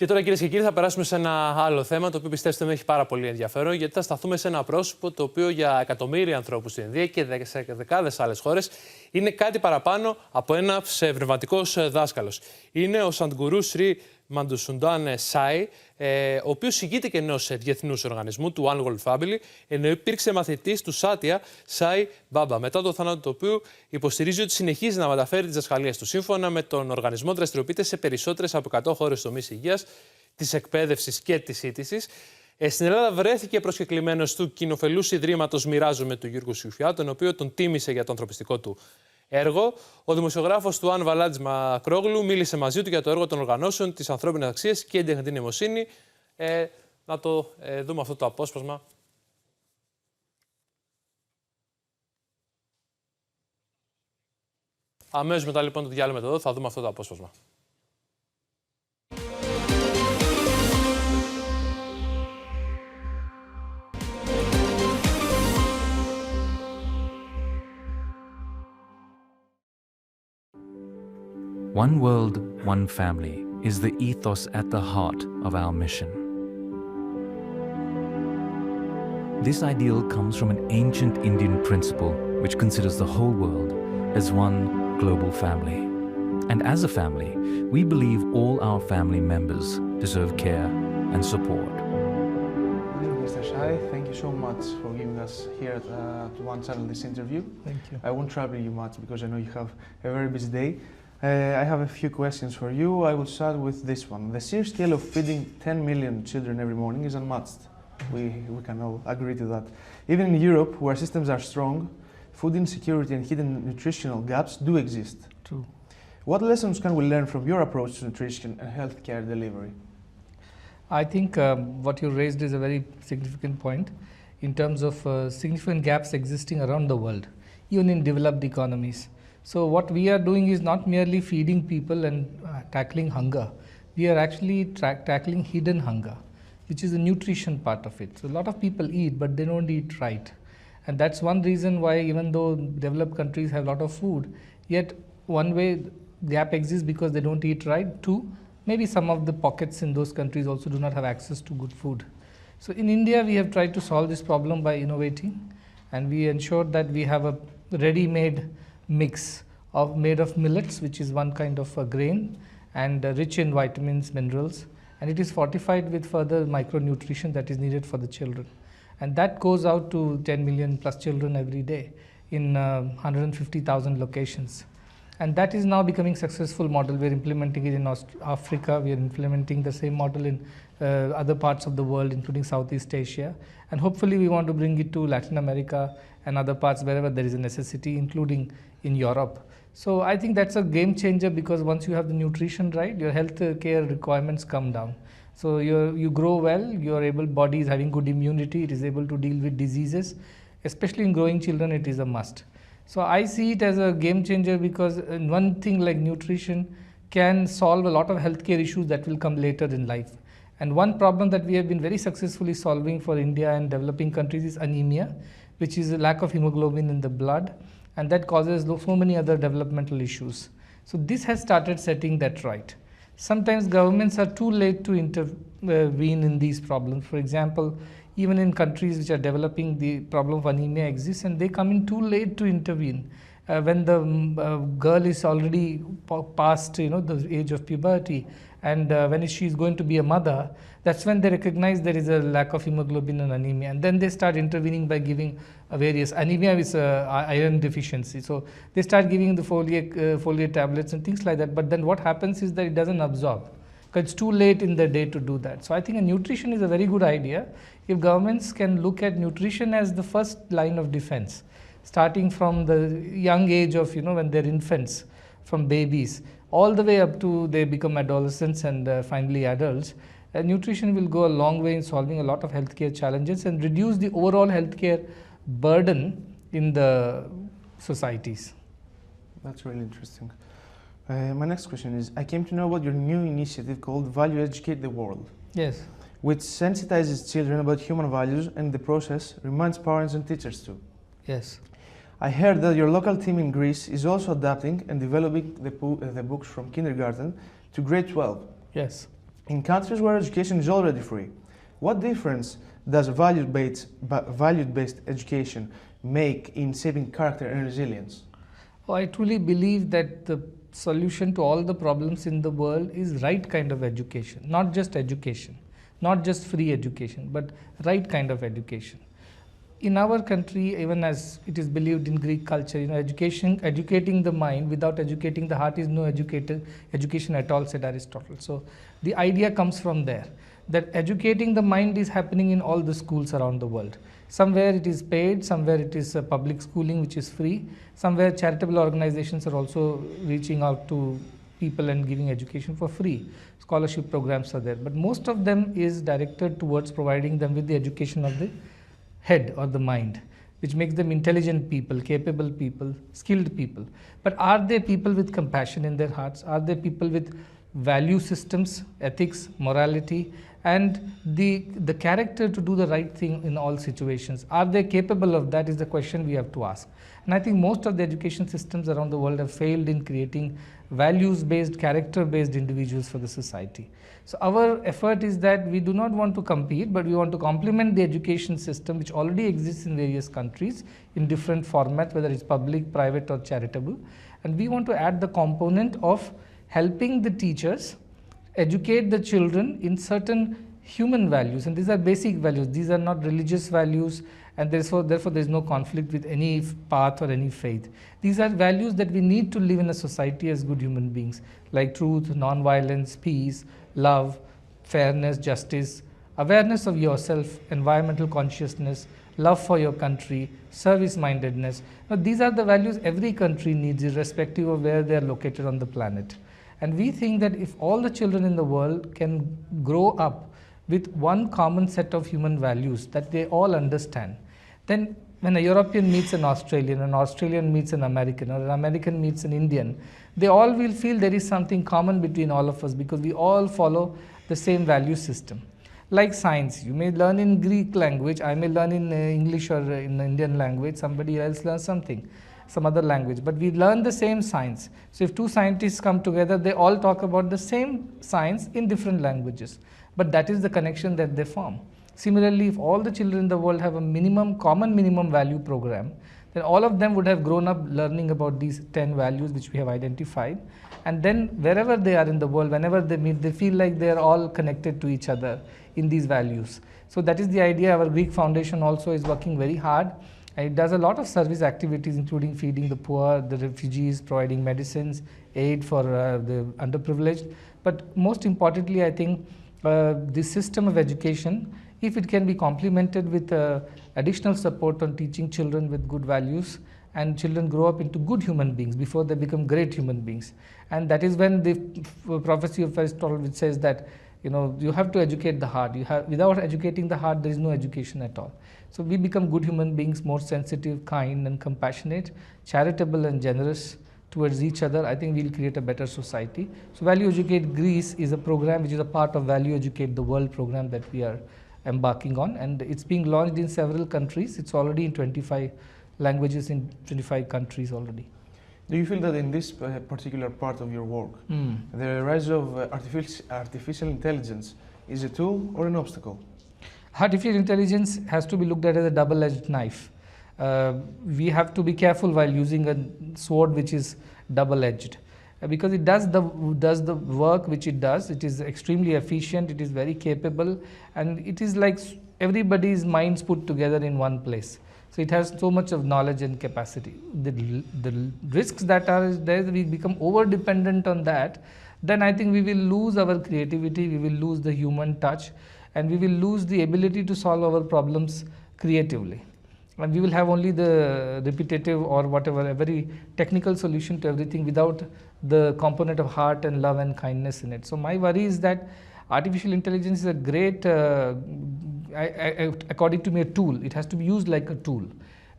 Και τώρα, κυρίες και κύριοι, θα περάσουμε σε ένα άλλο θέμα, το οποίο πιστέψτε με έχει πάρα πολύ ενδιαφέρον, γιατί θα σταθούμε σε ένα πρόσωπο το οποίο για εκατομμύρια ανθρώπους στην Ινδία και σε δεκάδες άλλες χώρες είναι κάτι παραπάνω από ένας πνευματικός δάσκαλος. Είναι ο Σαντγκουρού Sri Madhusudan Sai, ο οποίος ηγείται και ενός διεθνούς οργανισμού, του One World Family, ενώ υπήρξε μαθητής του Σάτια Sai Baba, μετά το θάνατο του οποίου υποστηρίζει ότι συνεχίζει να μεταφέρει τις διδασκαλίες του. Σύμφωνα με τον οργανισμό, δραστηριοποιείται σε περισσότερες από 100 χώρες τομείς υγείας, της εκπαίδευσης και της σύντησης. Στην Ελλάδα βρέθηκε προσκεκλημένος του κοινοφελούς ιδρύματος Μοιράζομαι του Γιώργου Σιουφιά, τον οποίο τον τίμησε για το ανθρωπιστικό του έργο. Ο δημοσιογράφος του Αν Βαλάντζ Μακρόγλου μίλησε μαζί του για το έργο των οργανώσεων, τις ανθρώπινες αξίες και την τεχνητή νοημοσύνη. Να το δούμε αυτό το απόσπασμα. Αμέσως μετά λοιπόν το διάλειμμα εδώ θα δούμε αυτό το απόσπασμα. One world, one family is the ethos at the heart of our mission. This ideal comes from an ancient Indian principle which considers the whole world as one global family. And as a family, we believe all our family members deserve care and support. Mr. Sai, thank you so much for giving us here to One Channel this interview. Thank you. I won't trouble you much because I know you have a very busy day. I have a few questions for you. I will start with this one. The sheer scale of feeding 10 million children every morning is unmatched. We can all agree to that. Even in Europe, where systems are strong, food insecurity and hidden nutritional gaps do exist. True. What lessons can we learn from your approach to nutrition and healthcare delivery? I think what you raised is a very significant point in terms of significant gaps existing around the world, even in developed economies. So what we are doing is not merely feeding people and tackling hunger. We are actually tackling hidden hunger, which is the nutrition part of it. So a lot of people eat, but they don't eat right. And that's one reason why, even though developed countries have a lot of food, yet one way gap exists because they don't eat right. Two, maybe some of the pockets in those countries also do not have access to good food. So in India, we have tried to solve this problem by innovating, and we ensured that we have a ready-made mix made of millets, which is one kind of a grain, and rich in vitamins, minerals, and it is fortified with further micronutrition that is needed for the children. And that goes out to 10 million plus children every day in 150,000 locations. And that is now becoming a successful model. We're implementing it in Africa. We are implementing the same model in other parts of the world, including Southeast Asia. And hopefully we want to bring it to Latin America and other parts wherever there is a necessity, including in Europe. So I think that's a game changer, because once you have the nutrition right, your health care requirements come down. So you grow well, your able body is having good immunity, it is able to deal with diseases. Especially in growing children, it is a must. So I see it as a game changer, because one thing like nutrition can solve a lot of healthcare issues that will come later in life. And one problem that we have been very successfully solving for India and developing countries is anemia, which is a lack of hemoglobin in the blood, and that causes so many other developmental issues. So this has started setting that right. Sometimes governments are too late to intervene in these problems. For example, even in countries which are developing, the problem of anemia exists, and they come in too late to intervene. When the girl is already past the age of puberty, and when she is going to be a mother, that's when they recognize there is a lack of hemoglobin and anemia, and then they start intervening by giving various anemia is iron deficiency, so they start giving the foliate tablets and things like that. But then what happens is that it doesn't absorb, because it's too late in the day to do that. So I think nutrition is a very good idea if governments can look at nutrition as the first line of defense, starting from the young age of when they're infants, from babies all the way up to they become adolescents and finally adults. Nutrition will go a long way in solving a lot of healthcare challenges and reduce the overall healthcare burden in the societies. That's really interesting. My next question is, I came to know about your new initiative called Value Educate the World. Yes. Which sensitizes children about human values, and in the process reminds parents and teachers too. Yes. I heard that your local team in Greece is also adapting and developing the books from kindergarten to grade 12. Yes. in countries where education is already free, what difference does value-based education make in shaping character and resilience? Oh, I truly believe that the solution to all the problems in the world is right kind of education, not just free education, but right kind of education. In our country, even as it is believed in Greek culture, educating the mind without educating the heart is no education at all, said Aristotle. So the idea comes from there, that educating the mind is happening in all the schools around the world. Somewhere it is paid, somewhere it is public schooling which is free, somewhere charitable organizations are also reaching out to people and giving education for free. Scholarship programs are there, but most of them is directed towards providing them with the education of the head or the mind, which makes them intelligent people, capable people, skilled people. But are they people with compassion in their hearts? Are they people with value systems, ethics, morality, and the character to do the right thing in all situations? Are they capable of that is the question we have to ask. And I think most of the education systems around the world have failed in creating values-based, character-based individuals for the society. So our effort is that we do not want to compete, but we want to complement the education system which already exists in various countries in different formats, whether it's public, private or charitable. And we want to add the component of helping the teachers educate the children in certain human values, and these are basic values. These are not religious values, and therefore there is no conflict with any path or any faith. These are values that we need to live in a society as good human beings, like truth, non-violence, peace, love, fairness, justice, awareness of yourself, environmental consciousness, love for your country, service-mindedness. Now, these are the values every country needs, irrespective of where they are located on the planet. And we think that if all the children in the world can grow up with one common set of human values that they all understand, then when a European meets an Australian meets an American, or an American meets an Indian, they all will feel there is something common between all of us because we all follow the same value system. Like science, you may learn in Greek language, I may learn in English or in Indian language, somebody else learns some other language, but we learn the same science. So if two scientists come together, they all talk about the same science in different languages, but that is the connection that they form. Similarly, if all the children in the world have a common minimum value program, then all of them would have grown up learning about these 10 values which we have identified, and then wherever they are in the world, whenever they meet, they feel like they are all connected to each other in these values. So that is the idea. Our Greek Foundation also is working very hard. It does a lot of service activities, including feeding the poor, the refugees, providing medicines, aid for the underprivileged. But most importantly, I think this system of education, if it can be complemented with additional support on teaching children with good values, and children grow up into good human beings before they become great human beings. And that is when the prophecy of Aristotle, which says that you have to educate the heart. Without educating the heart, there is no education at all. So we become good human beings, more sensitive, kind and compassionate, charitable and generous towards each other. I think we'll create a better society. So Value Educate Greece is a program which is a part of Value Educate the World program that we are embarking on, and it's being launched in several countries. It's already in 25 languages in 25 countries already. Do you feel that in this particular part of your work, the rise of artificial intelligence is a tool or an obstacle? Artificial intelligence has to be looked at as a double-edged knife. We have to be careful while using a sword which is double-edged, because it does the work which it does. It is extremely efficient, it is very capable, and it is like everybody's minds put together in one place. So it has so much of knowledge and capacity. The risks that are there, we become over-dependent on that, then I think we will lose our creativity, we will lose the human touch, and we will lose the ability to solve our problems creatively. And we will have only the repetitive or whatever, a very technical solution to everything without the component of heart and love and kindness in it. So my worry is that artificial intelligence is a great, according to me, a tool. It has to be used like a tool,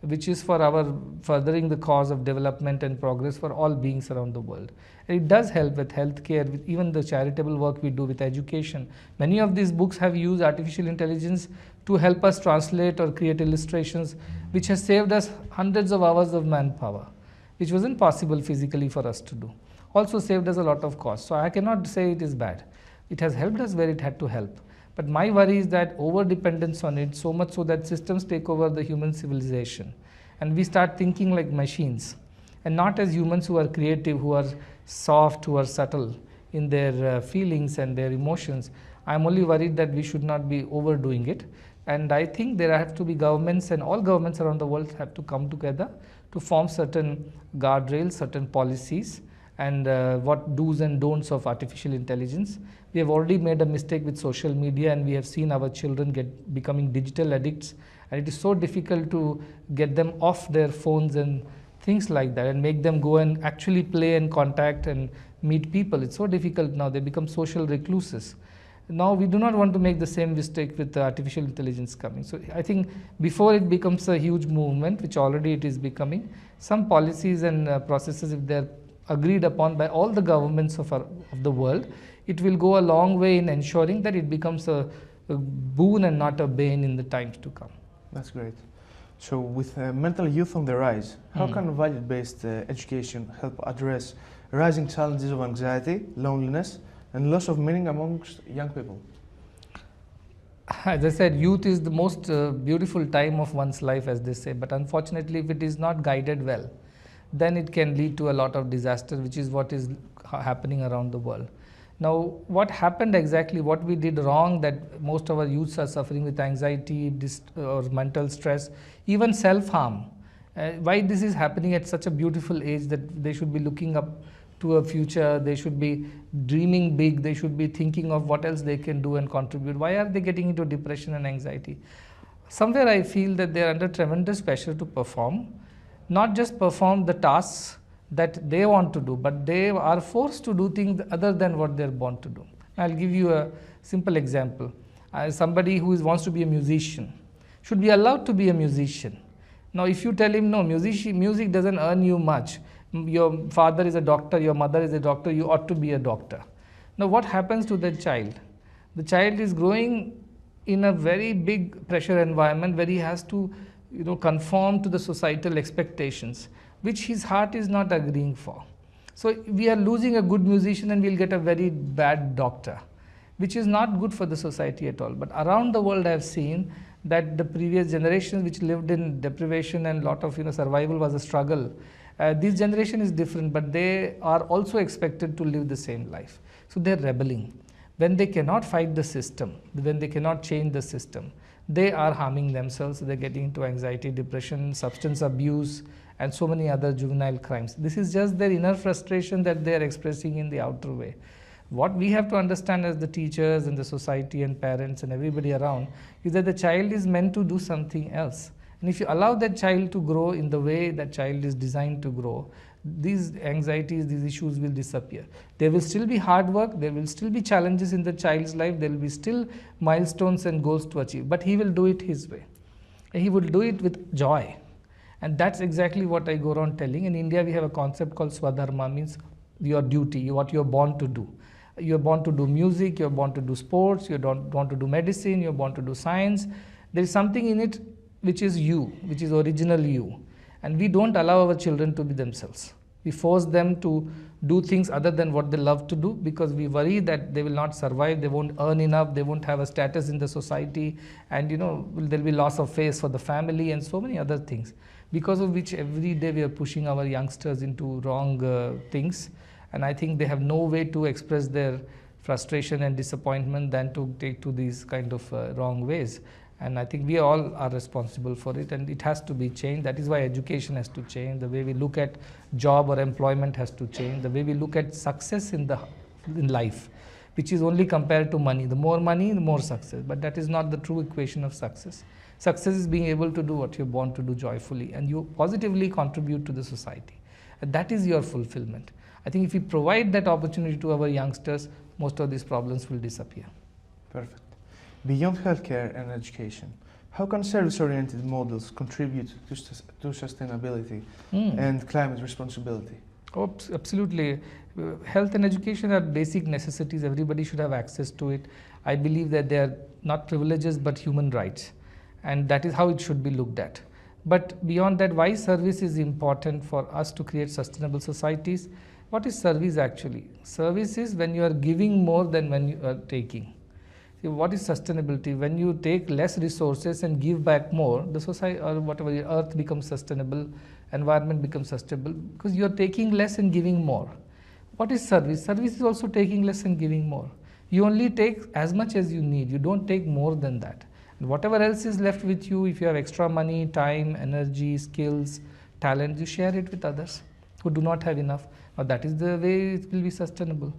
which is for our furthering the cause of development and progress for all beings around the world. And it does help with healthcare, with even the charitable work we do with education. Many of these books have used artificial intelligence to help us translate or create illustrations, which has saved us hundreds of hours of manpower, which wasn't possible physically for us to do. Also saved us a lot of cost. So I cannot say it is bad. It has helped us where it had to help. But my worry is that over-dependence on it, so much so that systems take over the human civilization. And we start thinking like machines, and not as humans who are creative, who are soft, who are subtle in their feelings and their emotions. I'm only worried that we should not be overdoing it. And I think there have to be governments, and all governments around the world have to come together to form certain guardrails, certain policies, and what do's and don'ts of artificial intelligence. We have already made a mistake with social media, and we have seen our children becoming digital addicts, and it is so difficult to get them off their phones and things like that and make them go and actually play and contact and meet people. It's so difficult now. They become social recluses. Now we do not want to make the same mistake with artificial intelligence coming. So I think before it becomes a huge movement, which already it is becoming, some policies and processes, if they're agreed upon by all the governments of the world, it will go a long way in ensuring that it becomes a boon and not a bane in the times to come. That's great. So with mental youth on the rise, how can value-based education help address rising challenges of anxiety, loneliness, and loss of meaning amongst young people? As I said, youth is the most beautiful time of one's life, as they say, but unfortunately if it is not guided well, then it can lead to a lot of disaster, which is what is happening around the world. Now, what happened exactly, what we did wrong, that most of our youths are suffering with anxiety or mental stress, even self-harm. Why this is happening at such a beautiful age, that they should be looking up to a future, they should be dreaming big, they should be thinking of what else they can do and contribute. Why are they getting into depression and anxiety? Somewhere I feel that they are under tremendous pressure to perform, not just perform the tasks that they want to do, but they are forced to do things other than what they're born to do. I'll give you a simple example. Somebody who wants to be a musician should be allowed to be a musician. Now, if you tell him, no, music doesn't earn you much, your father is a doctor, your mother is a doctor, you ought to be a doctor. Now, what happens to that child? The child is growing in a very big pressure environment where he has to conform to the societal expectations, which his heart is not agreeing for. So we are losing a good musician and we'll get a very bad doctor, which is not good for the society at all. But around the world I have seen that the previous generations which lived in deprivation and lot of survival was a struggle. This generation is different, but they are also expected to live the same life. So they're rebelling. When they cannot fight the system, when they cannot change the system, they are harming themselves. They're getting into anxiety, depression, substance abuse, and so many other juvenile crimes. This is just their inner frustration that they are expressing in the outer way. What we have to understand as the teachers and the society and parents and everybody around is that the child is meant to do something else. And if you allow that child to grow in the way that child is designed to grow, these anxieties, these issues will disappear. There will still be hard work, there will still be challenges in the child's life, there will be still milestones and goals to achieve, but he will do it his way. And he will do it with joy. And that's exactly what I go around telling. In India, we have a concept called Swadharma, means your duty, what you're born to do. You're born to do music, you're born to do sports, you're born to do medicine, you're born to do science. There is something in it which is you, which is original you. And we don't allow our children to be themselves. We force them to do things other than what they love to do because we worry that they will not survive, they won't earn enough, they won't have a status in the society, and there'll be loss of face for the family and so many other things. Because of which every day we are pushing our youngsters into wrong things, and I think they have no way to express their frustration and disappointment than to take to these kind of wrong ways. And I think we all are responsible for it, and it has to be changed. That is why education has to change. The way we look at job or employment has to change. The way we look at success in life, which is only compared to money. The more money, the more success. But that is not the true equation of success. Success is being able to do what you're born to do joyfully, and you positively contribute to the society. And that is your fulfillment. I think if we provide that opportunity to our youngsters, most of these problems will disappear. Perfect. Beyond healthcare and education, how can service-oriented models contribute to sustainability and climate responsibility? Oh, absolutely. Health and education are basic necessities. Everybody should have access to it. I believe that they are not privileges but human rights, and that is how it should be looked at. But beyond that, why service is important for us to create sustainable societies? What is service actually? Service is when you are giving more than when you are taking. See, what is sustainability? When you take less resources and give back more, the society or whatever, the earth becomes sustainable, environment becomes sustainable because you are taking less and giving more. What is service? Service is also taking less and giving more. You only take as much as you need. You don't take more than that. And whatever else is left with you, if you have extra money, time, energy, skills, talent, you share it with others who do not have enough. Now that is the way it will be sustainable.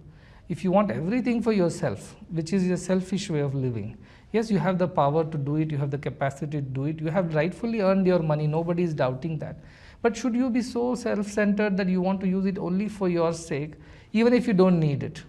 If you want everything for yourself, which is a selfish way of living, yes, you have the power to do it, you have the capacity to do it, you have rightfully earned your money, nobody is doubting that. But should you be so self-centered that you want to use it only for your sake, even if you don't need it?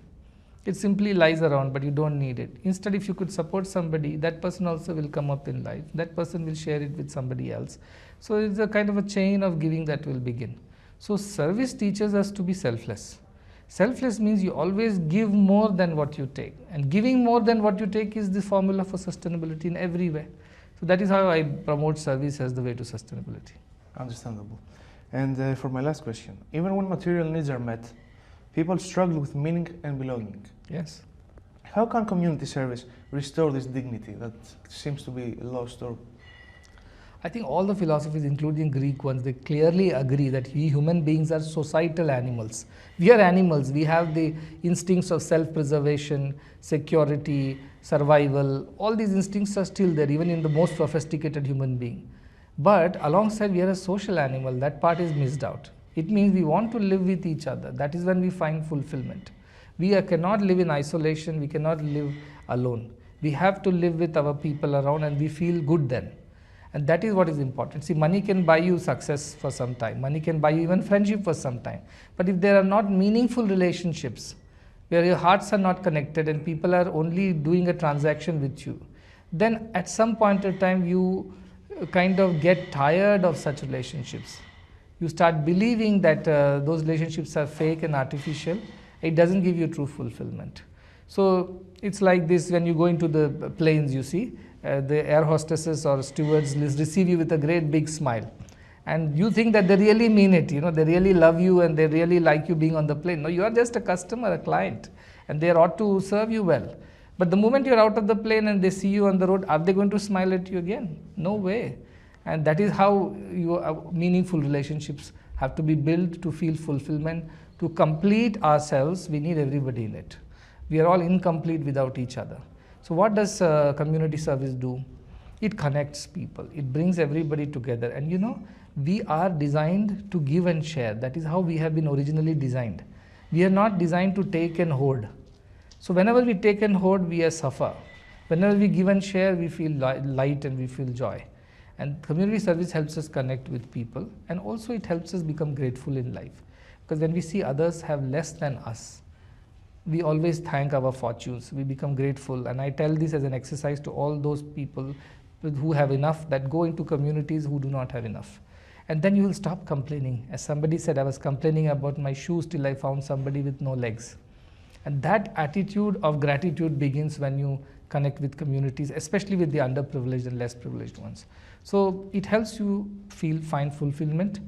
It simply lies around, but you don't need it. Instead, if you could support somebody, that person also will come up in life. That person will share it with somebody else. So it's a kind of a chain of giving that will begin. So service teaches us to be selfless. Selfless means you always give more than what you take. And giving more than what you take is the formula for sustainability in every way. So that is how I promote service as the way to sustainability. Understandable. And for my last question, even when material needs are met, people struggle with meaning and belonging. Yes. How can community service restore this dignity that seems to be lost? Or I think all the philosophies, including Greek ones, they clearly agree that we human beings are societal animals. We are animals. We have the instincts of self-preservation, security, survival. All these instincts are still there, even in the most sophisticated human being. But alongside, we are a social animal. That part is missed out. It means we want to live with each other. That is when we find fulfillment. We cannot live in isolation. We cannot live alone. We have to live with our people around and we feel good then. And that is what is important. See, money can buy you success for some time. Money can buy you even friendship for some time. But if there are not meaningful relationships, where your hearts are not connected and people are only doing a transaction with you, then at some point in time you kind of get tired of such relationships. You start believing that those relationships are fake and artificial. It doesn't give you true fulfillment. So it's like this when you go into the planes, you see, the air hostesses or stewards receive you with a great big smile. And you think that they really mean it, you know, they really love you and they really like you being on the plane. No, you are just a customer, a client, and they ought to serve you well. But the moment you're out of the plane and they see you on the road, are they going to smile at you again? No way. And that is how meaningful relationships have to be built to feel fulfillment. To complete ourselves, we need everybody in it. We are all incomplete without each other. So what does community service do? It connects people. It brings everybody together. And you know, we are designed to give and share. That is how we have been originally designed. We are not designed to take and hoard. So whenever we take and hoard, we suffer. Whenever we give and share, we feel light and we feel joy. And community service helps us connect with people, and also it helps us become grateful in life. Because when we see others have less than us, we always thank our fortunes. We become grateful. And I tell this as an exercise to all those people who have enough, that go into communities who do not have enough. And then you will stop complaining. As somebody said, I was complaining about my shoes till I found somebody with no legs. And that attitude of gratitude begins when you connect with communities, especially with the underprivileged and less privileged ones. So it helps you find fulfillment,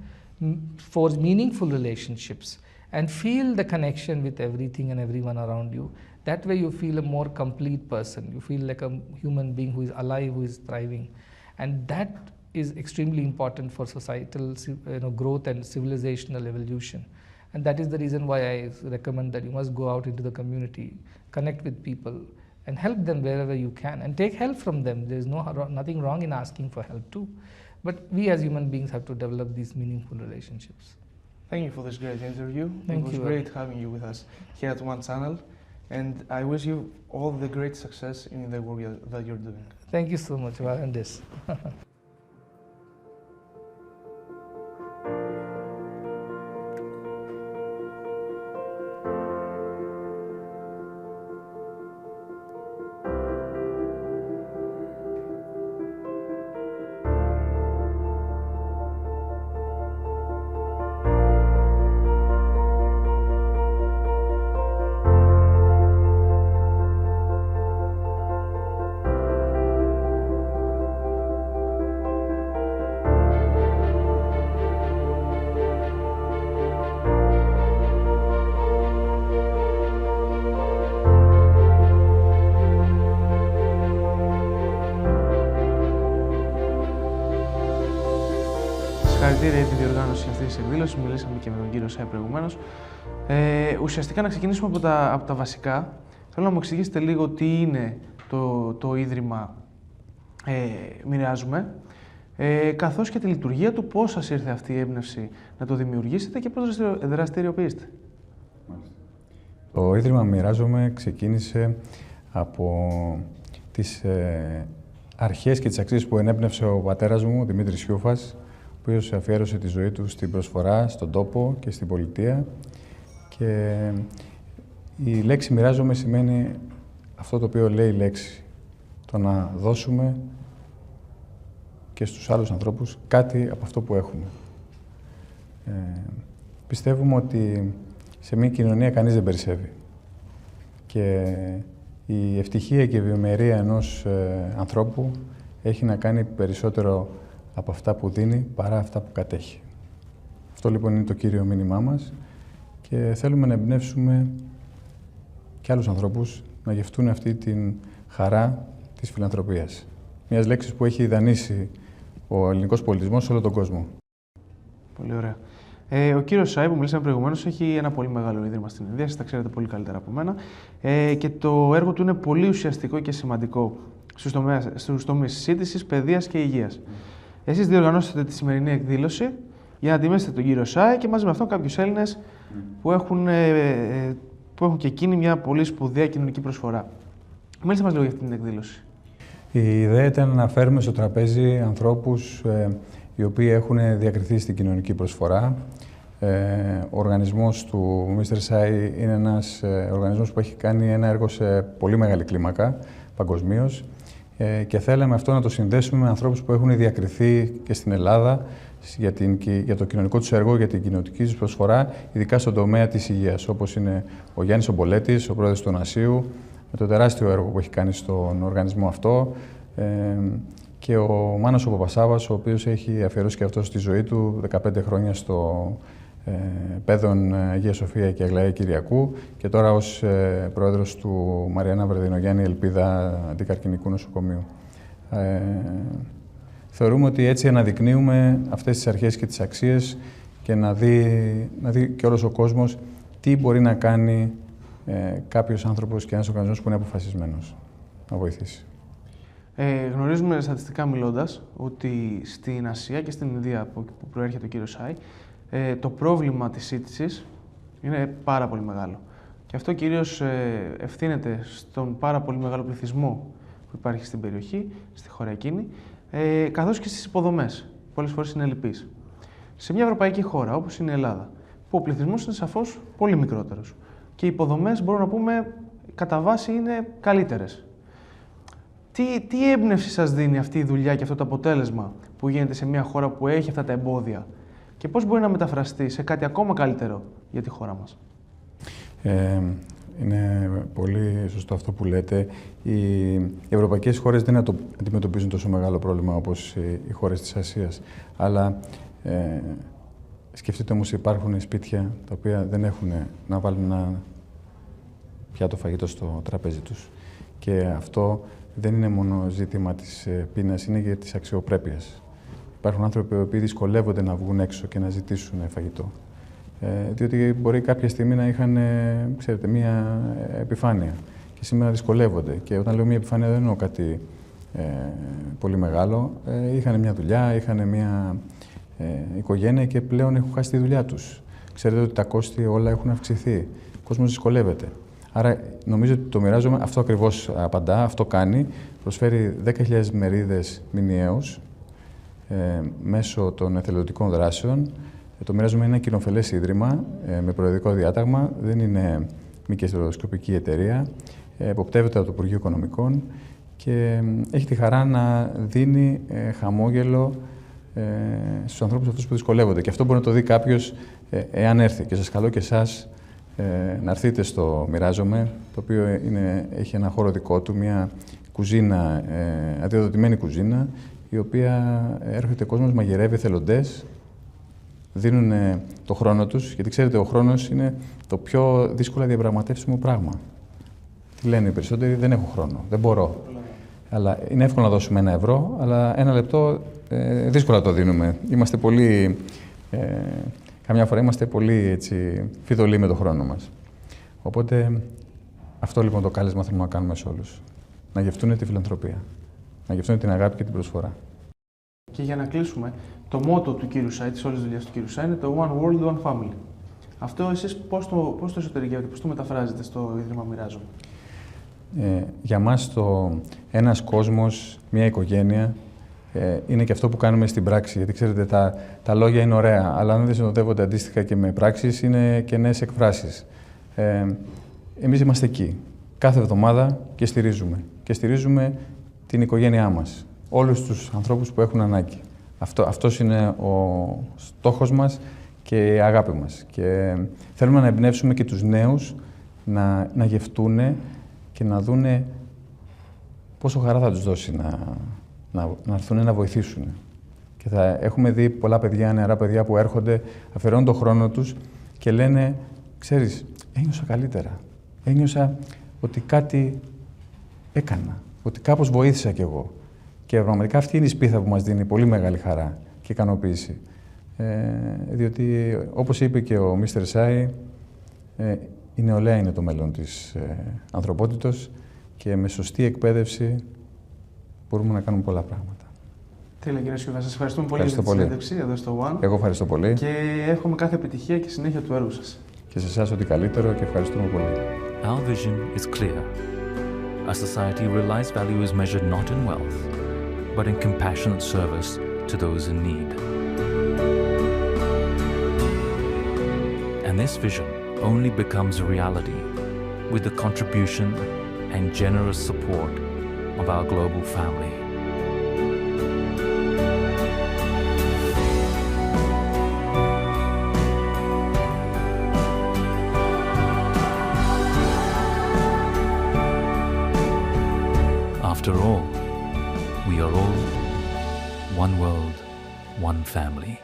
forge meaningful relationships, and feel the connection with everything and everyone around you. That way you feel a more complete person. You feel like a human being who is alive, who is thriving. And that is extremely important for societal growth and civilizational evolution. And that is the reason why I recommend that you must go out into the community, connect with people, and help them wherever you can, and take help from them. There is nothing wrong in asking for help too. But we as human beings have to develop these meaningful relationships. Thank you for this great interview. Thank you. It was great having you with us here at One Channel. And I wish you all the great success in the work that you're doing. Thank you so much, Valandis. Συγχαρητήρια για τη διοργάνωση αυτής της εκδήλωσης. Μιλήσαμε και με τον κύριο Σάι προηγουμένως. Ουσιαστικά να ξεκινήσουμε από τα βασικά. Θέλω να μου εξηγήσετε λίγο τι είναι το Ίδρυμα Μοιράζουμε, καθώς και τη λειτουργία του, πώς σας ήρθε αυτή η έμπνευση να το δημιουργήσετε και πώς δραστηριοποιήσετε. Το Ίδρυμα Μοιράζομαι ξεκίνησε από τις αρχές και τις αξίες που ενέπνευσε ο πατέρας μου, ο Δημήτρης Σιούφας, ο οποίος αφιέρωσε τη ζωή του στην προσφορά, στον τόπο και στην πολιτεία. Και η λέξη μοιράζομαι σημαίνει αυτό το οποίο λέει η λέξη. Το να δώσουμε και στους άλλους ανθρώπους κάτι από αυτό που έχουμε. Πιστεύουμε ότι σε μια κοινωνία κανείς δεν περισσεύει. Και η ευτυχία και η ευημερία ενός ανθρώπου έχει να κάνει περισσότερο από αυτά που δίνει παρά αυτά που κατέχει. Αυτό λοιπόν είναι το κύριο μήνυμά μας και θέλουμε να εμπνεύσουμε και άλλους ανθρώπους να γευτούν αυτή την χαρά της φιλανθρωπίας. Μιας λέξης που έχει δανείσει ο ελληνικός πολιτισμός σε όλο τον κόσμο. Πολύ ωραία. Ο κύριος Σάι, που μιλήσαμε προηγουμένως, έχει ένα πολύ μεγάλο ίδρυμα στην Ινδία, εσείς τα ξέρετε πολύ καλύτερα από μένα, και το έργο του είναι πολύ ουσιαστικό και σημαντικό στους τομείς σύντησης, παιδείας και υγείας. Εσείς διοργανώσατε τη σημερινή εκδήλωση για να τιμήσετε τον κύριο Σάι και μαζί με αυτόν κάποιους Έλληνες που έχουν και εκείνοι μια πολύ σπουδαία κοινωνική προσφορά. Μίλησε μας λίγο για αυτή την εκδήλωση. Η ιδέα ήταν να φέρουμε στο τραπέζι ανθρώπους οι οποίοι έχουν διακριθεί στην κοινωνική προσφορά. Ο οργανισμός του Mr. Sai είναι ένας οργανισμός που έχει κάνει ένα έργο σε πολύ μεγάλη κλίμακα, παγκοσμίως, και θέλαμε αυτό να το συνδέσουμε με ανθρώπους που έχουν διακριθεί και στην Ελλάδα για το κοινωνικό τους έργο, για την κοινωνική τους προσφορά, ειδικά στον τομέα της υγείας, όπως είναι ο Γιάννης Ομπολέτης, ο πρόεδρος του Νασίου, με το τεράστιο έργο που έχει κάνει στον οργανισμό αυτό, και ο Μάνος ο Παπασάβας, ο οποίος έχει αφιερώσει και αυτός τη ζωή του 15 χρόνια στο Παιδών Αγία Σοφία και Αγλαία Κυριακού και τώρα ως πρόεδρος του Μαριάννα Βρεδινογιάννη Ελπίδα Αντικαρκινικού Νοσοκομείου. Θεωρούμε ότι έτσι αναδεικνύουμε αυτές τις αρχές και τις αξίες και να δει και όλος ο κόσμος τι μπορεί να κάνει κάποιος άνθρωπος και ένας οργανισμός που είναι αποφασισμένος να βοηθήσει. Γνωρίζουμε στατιστικά μιλώντας ότι στην Ασία και στην Ινδία που προέρχεται ο κύριος Σάι, το πρόβλημα της σύντησης είναι πάρα πολύ μεγάλο. Και αυτό κυρίως ευθύνεται στον πάρα πολύ μεγάλο πληθυσμό που υπάρχει στην περιοχή, στη χώρα εκείνη, καθώς και στις υποδομές. Πολλές φορές είναι ελλειπείς. Σε μια ευρωπαϊκή χώρα όπως είναι η Ελλάδα, που ο πληθυσμός είναι σαφώς πολύ μικρότερος και οι υποδομές, μπορούμε να πούμε, κατά βάση είναι καλύτερες. Τι έμπνευση σας δίνει αυτή η δουλειά και αυτό το αποτέλεσμα που γίνεται σε μια χώρα που έχει αυτά τα εμπόδια και πώς μπορεί να μεταφραστεί σε κάτι ακόμα καλύτερο για τη χώρα μας? Είναι πολύ σωστό αυτό που λέτε. Οι ευρωπαϊκές χώρες δεν αντιμετωπίζουν τόσο μεγάλο πρόβλημα όπως οι χώρες της Ασίας. Αλλά σκεφτείτε όμως, υπάρχουν σπίτια τα οποία δεν έχουν να βάλουν ένα πιάτο φαγητό στο τραπέζι τους. Και αυτό δεν είναι μόνο ζήτημα της πείνας, είναι και της αξιοπρέπειας. Υπάρχουν άνθρωποι που δυσκολεύονται να βγουν έξω και να ζητήσουν φαγητό. Διότι μπορεί κάποια στιγμή να είχαν, ξέρετε, μία επιφάνεια και σήμερα δυσκολεύονται. Και όταν λέω μία επιφάνεια δεν εννοώ κάτι πολύ μεγάλο. Είχαν μια δουλειά, είχαν μια οικογένεια και πλέον έχουν χάσει τη δουλειά τους. Ξέρετε ότι τα κόστη όλα έχουν αυξηθεί. Ο κόσμος δυσκολεύεται. Άρα νομίζω ότι το μοιράζομαι, αυτό ακριβώς απαντά, αυτό κάνει. Προσφέρει 10.000 μερίδες μηνιαίως μέσω των εθελοντικών δράσεων. Το μοιράζομαι είναι ένα κοινοφελές ίδρυμα με προεδρικό διάταγμα, δεν είναι μη κερδοσκοπική εταιρεία, εποπτεύεται από το Υπουργείο Οικονομικών και έχει τη χαρά να δίνει χαμόγελο στους ανθρώπους αυτούς που δυσκολεύονται. Και αυτό μπορεί να το δει κάποιος εάν έρθει. Και σας καλώ και εσάς να έρθετε στο Μοιράζομαι, το οποίο έχει ένα χώρο δικό του, μια κουζίνα, αντιδοτημένη κουζίνα, η οποία έρχεται κόσμος, μαγειρεύει εθελοντές, δίνουν το χρόνο τους, γιατί ξέρετε, ο χρόνος είναι το πιο δύσκολα διαπραγματεύσιμο πράγμα. Τι λένε οι περισσότεροι, δεν έχω χρόνο, δεν μπορώ. Αλλά είναι εύκολο να δώσουμε 1 ευρώ, αλλά 1 λεπτό δύσκολα το δίνουμε. Είμαστε πολύ, καμιά φορά είμαστε πολύ έτσι, φιδωλοί με τον χρόνο μας. Οπότε αυτό λοιπόν το κάλεσμα θέλουμε να κάνουμε σε όλους. Να γευτούν τη φιλανθρωπία, να γευτούν την αγάπη και την προσφορά. Και για να κλείσουμε, το μότο του κύριου Σάι, της όλης δουλειάς του κύριου Σάι, είναι το One World, One Family. Αυτό εσείς πώς το εσωτερικεύετε, πώς το μεταφράζετε στο Ίδρυμα Μοιράζομαι? Για μας ένας κόσμος, μια οικογένεια, είναι και αυτό που κάνουμε στην πράξη. Γιατί ξέρετε, τα λόγια είναι ωραία, αλλά αν δεν συνοδεύονται αντίστοιχα και με πράξεις, είναι και νέες εκφράσεις. Εμείς είμαστε εκεί, κάθε εβδομάδα και στηρίζουμε. Και στηρίζουμε την οικογένειά μας, όλους τους ανθρώπους που έχουν ανάγκη. Αυτός είναι ο στόχος μας και η αγάπη μας. Και θέλουμε να εμπνεύσουμε και τους νέους να γευτούνε και να δούνε πόσο χαρά θα τους δώσει να έρθουν να βοηθήσουν. Και έχουμε δει πολλά παιδιά, νεαρά παιδιά που έρχονται, αφιερώνουν τον χρόνο τους και λένε, ξέρεις, ένιωσα καλύτερα. Ένιωσα ότι κάτι έκανα, ότι κάπως βοήθησα κι εγώ. Και πραγματικά αυτή είναι η σπίθα που μας δίνει πολύ μεγάλη χαρά και ικανοποίηση. Διότι, όπως είπε και ο Mr. Sai, η νεολαία είναι το μέλλον της ανθρωπότητος και με σωστή εκπαίδευση μπορούμε να κάνουμε πολλά πράγματα. Τέλεια, κύριε Σιούδα. Σας ευχαριστούμε πολύ για τη συνέντευξη εδώ στο One. Εγώ ευχαριστώ πολύ. Και εύχομαι κάθε επιτυχία και συνέχεια του έργου σας. Και σε εσάς ό,τι καλύτερο και ευχαριστούμε πολύ. Our vision is clear. A society where life's value is measured not in wealth, but in compassionate service to those in need. And this vision only becomes a reality with the contribution and generous support of our global family. After all, we are all one world, one family.